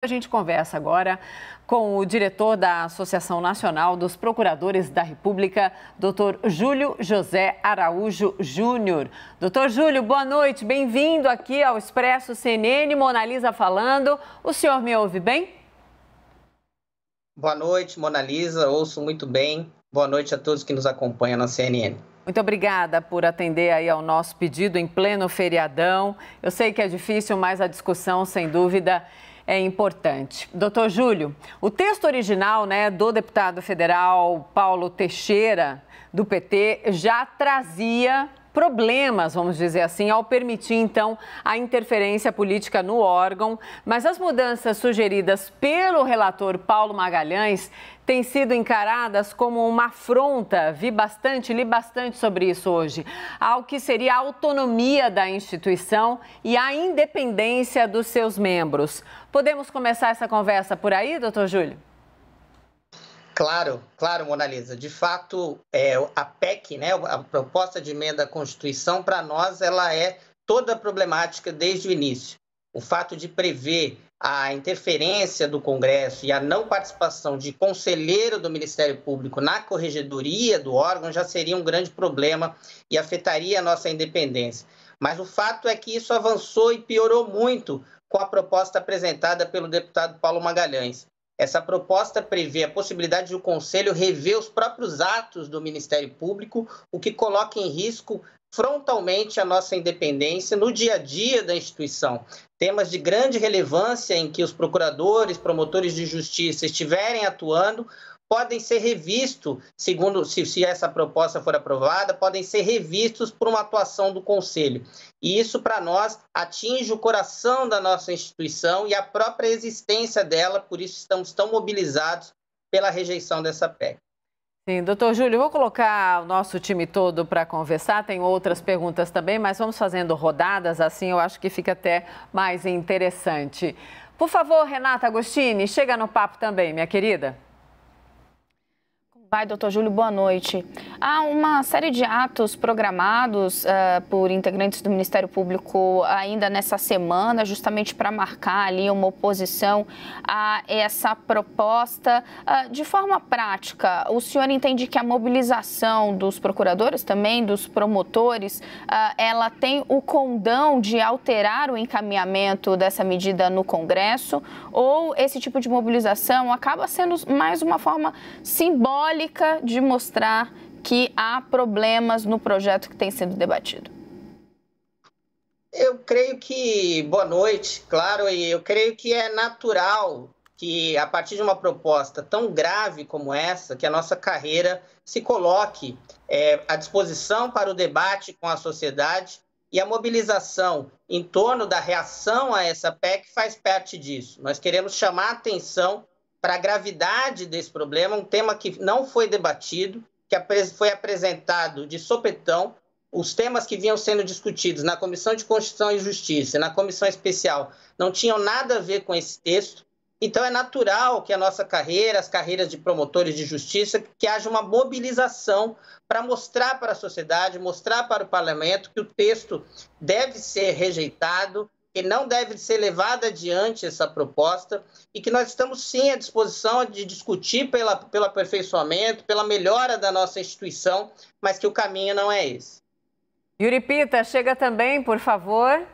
A gente conversa agora com o diretor da Associação Nacional dos Procuradores da República, Dr. Júlio José Araújo Júnior. Dr. Júlio, boa noite, bem-vindo aqui ao Expresso CNN, Mona Lisa falando. O senhor me ouve bem? Boa noite, Mona Lisa, ouço muito bem. Boa noite a todos que nos acompanham na CNN. Muito obrigada por atender aí ao nosso pedido em pleno feriadão. Eu sei que é difícil, mas a discussão, sem dúvida, é importante. Doutor Júlio, o texto original, do deputado federal Paulo Teixeira, do PT, já trazia problemas, vamos dizer assim, ao permitir, então, a interferência política no órgão. Mas as mudanças sugeridas pelo relator Paulo Magalhães têm sido encaradas como uma afronta, li bastante sobre isso hoje, ao que seria a autonomia da instituição e a independência dos seus membros. Podemos começar essa conversa por aí, doutor Júlio? Claro, Mona Lisa. De fato, a PEC, a proposta de emenda à Constituição, para nós, ela é toda problemática desde o início. O fato de prever a interferência do Congresso e a não participação de conselheiro do Ministério Público na corregedoria do órgão já seria um grande problema e afetaria a nossa independência. Mas o fato é que isso avançou e piorou muito com a proposta apresentada pelo deputado Paulo Magalhães. Essa proposta prevê a possibilidade de o Conselho rever os próprios atos do Ministério Público, o que coloca em risco frontalmente a nossa independência no dia a dia da instituição. Temas de grande relevância em que os procuradores, promotores de justiça estiverem atuando, podem ser revistos, segundo, se essa proposta for aprovada, podem ser revistos por uma atuação do Conselho. E isso, para nós, atinge o coração da nossa instituição e a própria existência dela, por isso estamos tão mobilizados pela rejeição dessa PEC. Sim, doutor Júlio, eu vou colocar o nosso time todo para conversar, tem outras perguntas também, mas vamos fazendo rodadas, assim eu acho que fica até mais interessante. Por favor, Renata Agostini, chega no papo também, minha querida. Vai, doutor Júlio, boa noite. Há uma série de atos programados por integrantes do Ministério Público ainda nessa semana, justamente para marcar ali uma oposição a essa proposta. De forma prática, o senhor entende que a mobilização dos procuradores, também dos promotores, ela tem o condão de alterar o encaminhamento dessa medida no Congresso? Ou esse tipo de mobilização acaba sendo mais uma forma simbólica de mostrar que há problemas no projeto que tem sido debatido? Eu creio que, boa noite, claro, e eu creio que é natural que, a partir de uma proposta tão grave como essa, que a nossa carreira se coloque à disposição para o debate com a sociedade, e a mobilização em torno da reação a essa PEC faz parte disso. Nós queremos chamar a atenção para a gravidade desse problema, um tema que não foi debatido, que foi apresentado de sopetão. Os temas que vinham sendo discutidos na Comissão de Constituição e Justiça, na Comissão Especial, não tinham nada a ver com esse texto. Então, é natural que a nossa carreira, as carreiras de promotores de justiça, que haja uma mobilização para mostrar para a sociedade, mostrar para o parlamento que o texto deve ser rejeitado, que não deve ser levada adiante essa proposta e que nós estamos, sim, à disposição de discutir pelo aperfeiçoamento, pela melhora da nossa instituição, mas que o caminho não é esse. Yuri Pita, chega também, por favor.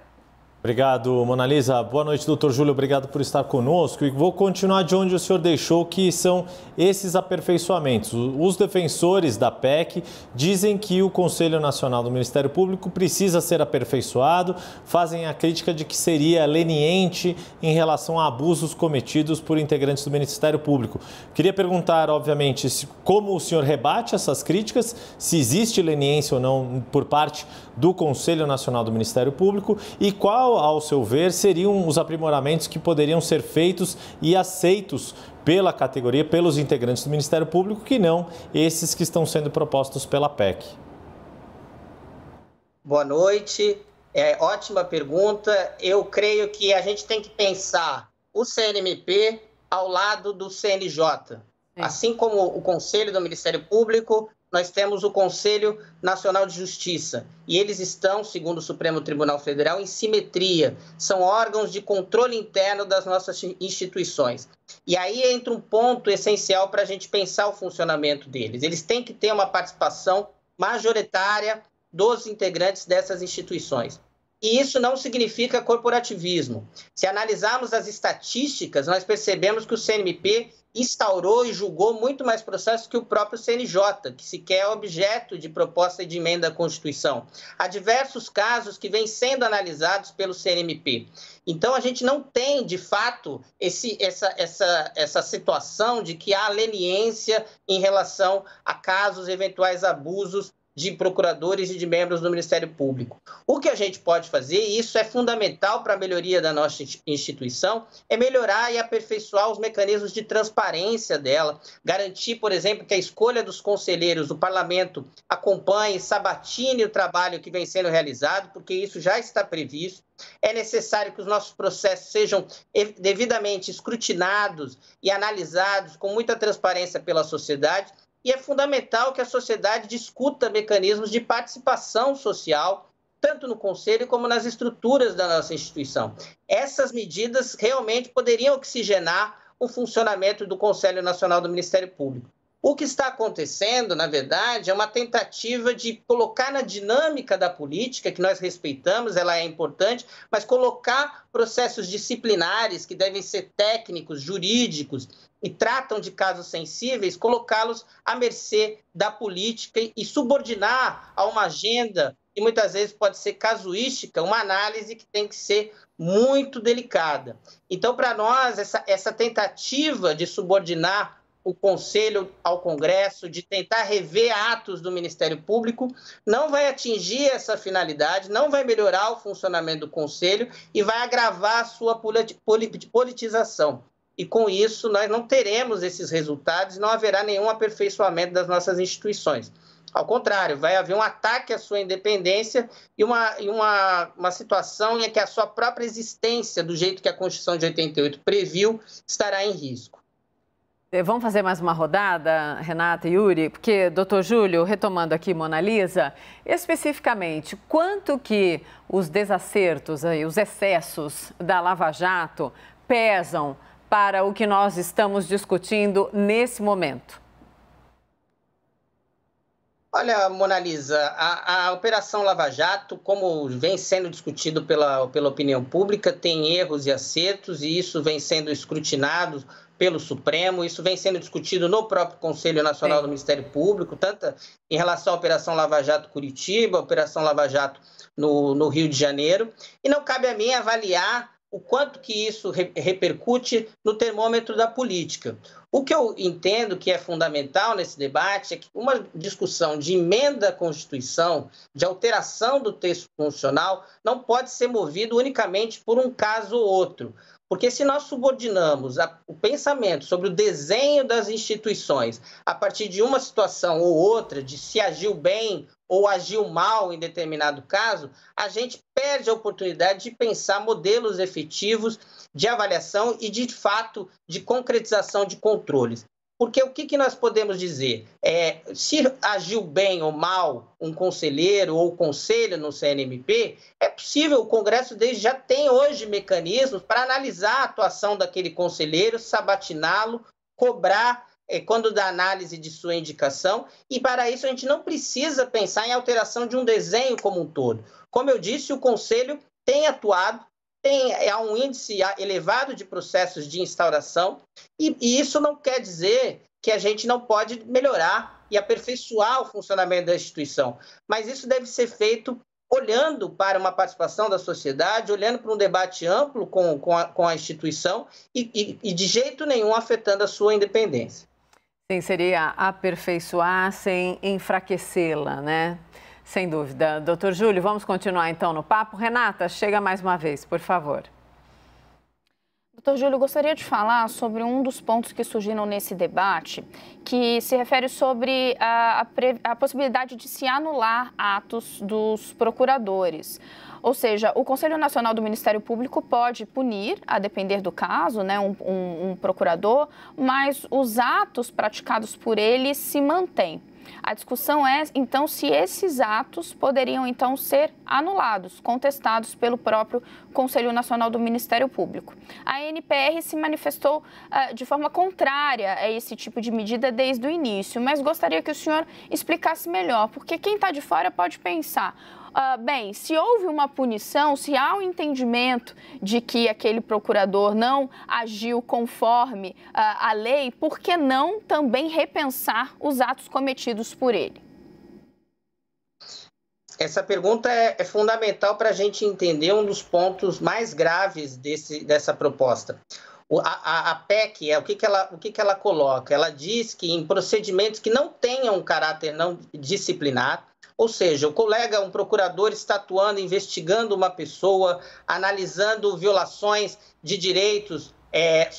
Obrigado, Mona Lisa. Boa noite, doutor Júlio. Obrigado por estar conosco. E vou continuar de onde o senhor deixou, que são esses aperfeiçoamentos. Os defensores da PEC dizem que o Conselho Nacional do Ministério Público precisa ser aperfeiçoado, fazem a crítica de que seria leniente em relação a abusos cometidos por integrantes do Ministério Público. Queria perguntar, obviamente, como o senhor rebate essas críticas, se existe leniência ou não por parte do Conselho Nacional do Ministério Público e qual, ao seu ver, seriam os aprimoramentos que poderiam ser feitos e aceitos pela categoria, pelos integrantes do Ministério Público, que não esses que estão sendo propostos pela PEC. Boa noite. Ótima pergunta. Eu creio que a gente tem que pensar o CNMP ao lado do CNJ. Assim como o Conselho do Ministério Público nós temos o Conselho Nacional de Justiça, e eles estão, segundo o Supremo Tribunal Federal, em simetria. São órgãos de controle interno das nossas instituições. E aí entra um ponto essencial para a gente pensar o funcionamento deles. Eles têm que ter uma participação majoritária dos integrantes dessas instituições. E isso não significa corporativismo. Se analisarmos as estatísticas, nós percebemos que o CNMP instaurou e julgou muito mais processos que o próprio CNJ, que sequer é objeto de proposta de emenda à Constituição. Há diversos casos que vêm sendo analisados pelo CNMP. Então, a gente não tem, de fato, essa situação de que há leniência em relação a casos, eventuais abusos de procuradores e de membros do Ministério Público. O que a gente pode fazer, e isso é fundamental para a melhoria da nossa instituição, é melhorar e aperfeiçoar os mecanismos de transparência dela, garantir, por exemplo, que a escolha dos conselheiros do Parlamento acompanhe, sabatine o trabalho que vem sendo realizado, porque isso já está previsto. É necessário que os nossos processos sejam devidamente escrutinados e analisados com muita transparência pela sociedade. E é fundamental que a sociedade discuta mecanismos de participação social, tanto no Conselho como nas estruturas da nossa instituição. Essas medidas realmente poderiam oxigenar o funcionamento do Conselho Nacional do Ministério Público. O que está acontecendo, na verdade, é uma tentativa de colocar na dinâmica da política, que nós respeitamos, ela é importante, mas colocar processos disciplinares que devem ser técnicos, jurídicos, e tratam de casos sensíveis, colocá-los à mercê da política e subordinar a uma agenda que muitas vezes pode ser casuística, uma análise que tem que ser muito delicada. Então, para nós, essa tentativa de subordinar o Conselho ao Congresso, de tentar rever atos do Ministério Público, não vai atingir essa finalidade, não vai melhorar o funcionamento do Conselho e vai agravar a sua politização. E, com isso, nós não teremos esses resultados e não haverá nenhum aperfeiçoamento das nossas instituições. Ao contrário, vai haver um ataque à sua independência e uma situação em que a sua própria existência, do jeito que a Constituição de 88 previu, estará em risco. Vamos fazer mais uma rodada, Renata e Yuri? Porque, doutor Júlio, retomando aqui Monalisa, especificamente, quanto que os desacertos, os excessos da Lava Jato pesam para o que nós estamos discutindo nesse momento? Olha, Monalisa, a Operação Lava Jato, como vem sendo discutido pela opinião pública, tem erros e acertos, e isso vem sendo escrutinado pelo Supremo, isso vem sendo discutido no próprio Conselho Nacional do Ministério Público, tanto em relação à Operação Lava Jato Curitiba, a Operação Lava Jato no Rio de Janeiro, e não cabe a mim avaliar o quanto que isso repercute no termômetro da política. O que eu entendo que é fundamental nesse debate é que uma discussão de emenda à Constituição, de alteração do texto constitucional, não pode ser movido unicamente por um caso ou outro. Porque se nós subordinamos o pensamento sobre o desenho das instituições a partir de uma situação ou outra, de se agiu bem ou agiu mal em determinado caso, a gente perde a oportunidade de pensar modelos efetivos de avaliação e, de fato, de concretização de controles. Porque o que nós podemos dizer? Se agiu bem ou mal um conselheiro ou conselho no CNMP, é possível, o Congresso já tem hoje mecanismos para analisar a atuação daquele conselheiro, sabatiná-lo, cobrar quando dá análise de sua indicação, e para isso a gente não precisa pensar em alteração de um desenho como um todo. Como eu disse, o Conselho tem atuado, há um índice elevado de processos de instauração, e isso não quer dizer que a gente não pode melhorar e aperfeiçoar o funcionamento da instituição, mas isso deve ser feito olhando para uma participação da sociedade, olhando para um debate amplo com a instituição e de jeito nenhum afetando a sua independência. Sim, seria aperfeiçoar sem enfraquecê-la, né? Sem dúvida. Doutor Júlio, vamos continuar então no papo. Renata, chega mais uma vez, por favor. Doutor Júlio, gostaria de falar sobre um dos pontos que surgiram nesse debate, que se refere sobre a possibilidade de se anular atos dos procuradores. Ou seja, o Conselho Nacional do Ministério Público pode punir, a depender do caso, né, um procurador, mas os atos praticados por ele se mantêm. A discussão é, então, se esses atos poderiam, então, ser anulados, contestados pelo próprio Conselho Nacional do Ministério Público. A NPR se manifestou de forma contrária a esse tipo de medida desde o início, mas gostaria que o senhor explicasse melhor, porque quem está de fora pode pensar... bem, se houve uma punição, se há um entendimento de que aquele procurador não agiu conforme a lei, por que não também repensar os atos cometidos por ele? Essa pergunta é fundamental para a gente entender um dos pontos mais graves dessa proposta. A PEC, o que ela coloca? Ela diz que em procedimentos que não tenham um caráter não disciplinar, ou seja, um procurador está atuando, investigando uma pessoa, analisando violações de direitos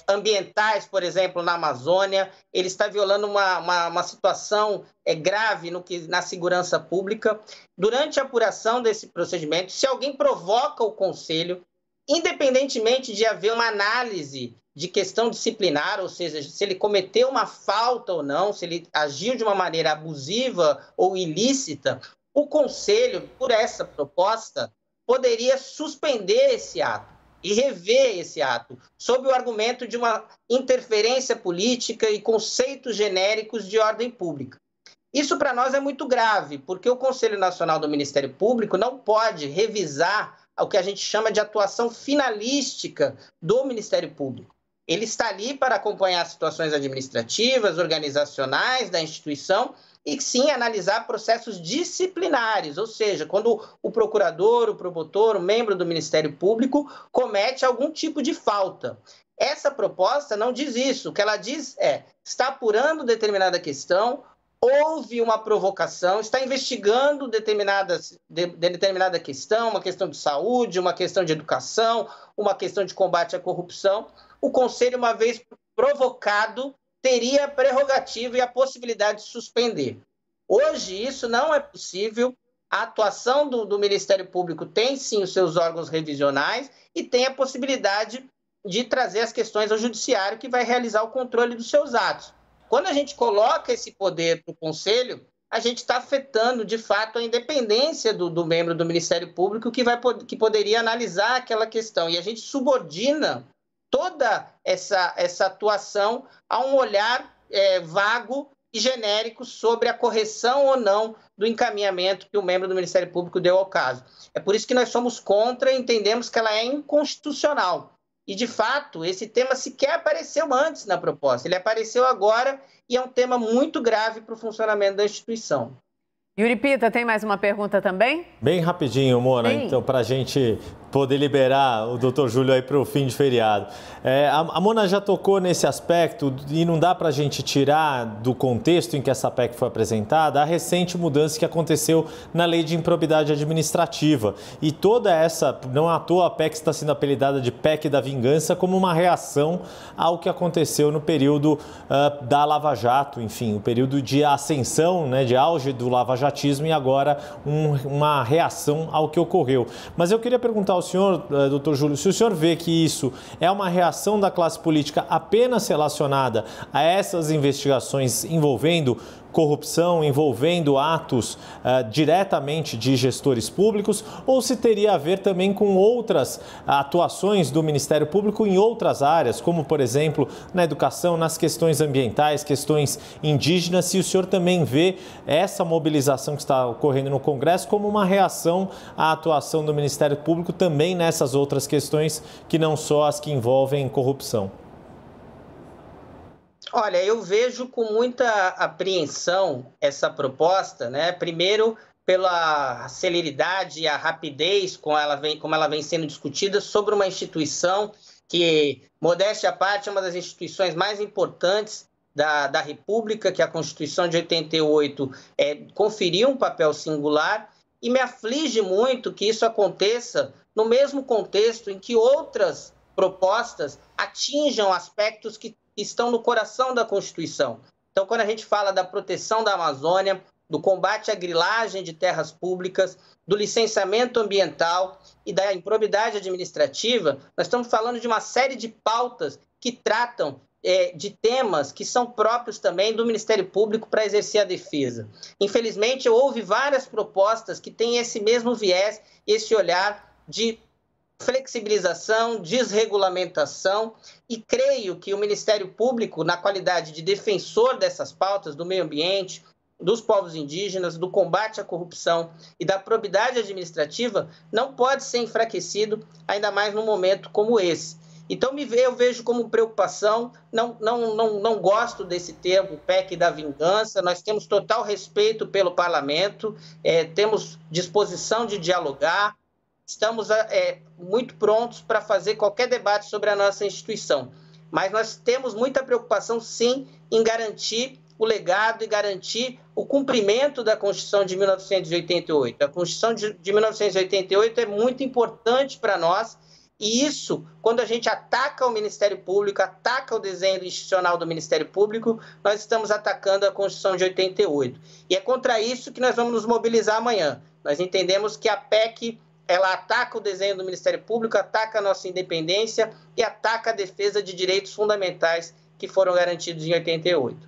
ambientais, por exemplo, na Amazônia, ele está violando uma situação grave na segurança pública. Durante a apuração desse procedimento, se alguém provoca o Conselho, independentemente de haver uma análise de questão disciplinar, ou seja, se ele cometeu uma falta ou não, se ele agiu de uma maneira abusiva ou ilícita, o Conselho, por essa proposta, poderia suspender esse ato e rever esse ato, sob o argumento de uma interferência política e conceitos genéricos de ordem pública. Isso para nós é muito grave, porque o Conselho Nacional do Ministério Público não pode revisar o que a gente chama de atuação finalística do Ministério Público. Ele está ali para acompanhar situações administrativas, organizacionais da instituição e, sim, analisar processos disciplinares, ou seja, quando o procurador, o promotor, o membro do Ministério Público comete algum tipo de falta. Essa proposta não diz isso. O que ela diz está apurando determinada questão, houve uma provocação, está investigando determinada questão, uma questão de saúde, uma questão de educação, uma questão de combate à corrupção. O Conselho, uma vez provocado, teria a prerrogativa e a possibilidade de suspender. Hoje, isso não é possível. A atuação do Ministério Público tem, sim, os seus órgãos revisionais e tem a possibilidade de trazer as questões ao Judiciário, que vai realizar o controle dos seus atos. Quando a gente coloca esse poder para o Conselho, a gente está afetando, de fato, a independência do membro do Ministério Público que poderia analisar aquela questão. E a gente subordina toda essa atuação a um olhar vago e genérico sobre a correção ou não do encaminhamento que o membro do Ministério Público deu ao caso. É por isso que nós somos contra e entendemos que ela é inconstitucional. E, de fato, esse tema sequer apareceu antes na proposta. Ele apareceu agora e é um tema muito grave para o funcionamento da instituição. Yuri Pita, tem mais uma pergunta também? Bem rapidinho, Mona, então, para a gente poder liberar o doutor Júlio aí para o fim de feriado. A Mona já tocou nesse aspecto e não dá para a gente tirar do contexto em que essa PEC foi apresentada a recente mudança que aconteceu na lei de improbidade administrativa. E toda essa, não à toa a PEC está sendo apelidada de PEC da vingança como uma reação ao que aconteceu no período da Lava Jato, enfim, o período de ascensão, né, de auge do lavajatismo e agora uma reação ao que ocorreu. Mas eu queria perguntar ao senhor, doutor Júlio, se o senhor vê que isso é uma reação da classe política apenas relacionada a essas investigações envolvendo corrupção, envolvendo atos diretamente de gestores públicos, ou se teria a ver também com outras atuações do Ministério Público em outras áreas, como, por exemplo, na educação, nas questões ambientais, questões indígenas, se o senhor também vê essa mobilização que está ocorrendo no Congresso como uma reação à atuação do Ministério Público também nessas outras questões que não só as que envolvem corrupção. Olha, eu vejo com muita apreensão essa proposta, né? Primeiro, pela celeridade e a rapidez como ela vem sendo discutida sobre uma instituição que, modéstia à parte, é uma das instituições mais importantes da República, que a Constituição de 88 conferiu um papel singular, e me aflige muito que isso aconteça no mesmo contexto em que outras propostas atinjam aspectos que estão no coração da Constituição. Então, quando a gente fala da proteção da Amazônia, do combate à grilagem de terras públicas, do licenciamento ambiental e da improbidade administrativa, nós estamos falando de uma série de pautas que tratam de temas que são próprios também do Ministério Público para exercer a defesa. Infelizmente, houve várias propostas que têm esse mesmo viés, esse olhar de flexibilização, desregulamentação, e creio que o Ministério Público, na qualidade de defensor dessas pautas do meio ambiente, dos povos indígenas, do combate à corrupção e da probidade administrativa, não pode ser enfraquecido, ainda mais num momento como esse. Então, eu vejo como preocupação, não gosto desse termo PEC da vingança, nós temos total respeito pelo parlamento, temos disposição de dialogar, estamos muito prontos para fazer qualquer debate sobre a nossa instituição. Mas nós temos muita preocupação, sim, em garantir o legado e garantir o cumprimento da Constituição de 1988. A Constituição de 1988 é muito importante para nós, e isso, quando a gente ataca o Ministério Público, ataca o desenho institucional do Ministério Público, nós estamos atacando a Constituição de 88. E é contra isso que nós vamos nos mobilizar amanhã. Nós entendemos que a PEC, ela ataca o desenho do Ministério Público, ataca a nossa independência e ataca a defesa de direitos fundamentais que foram garantidos em 88.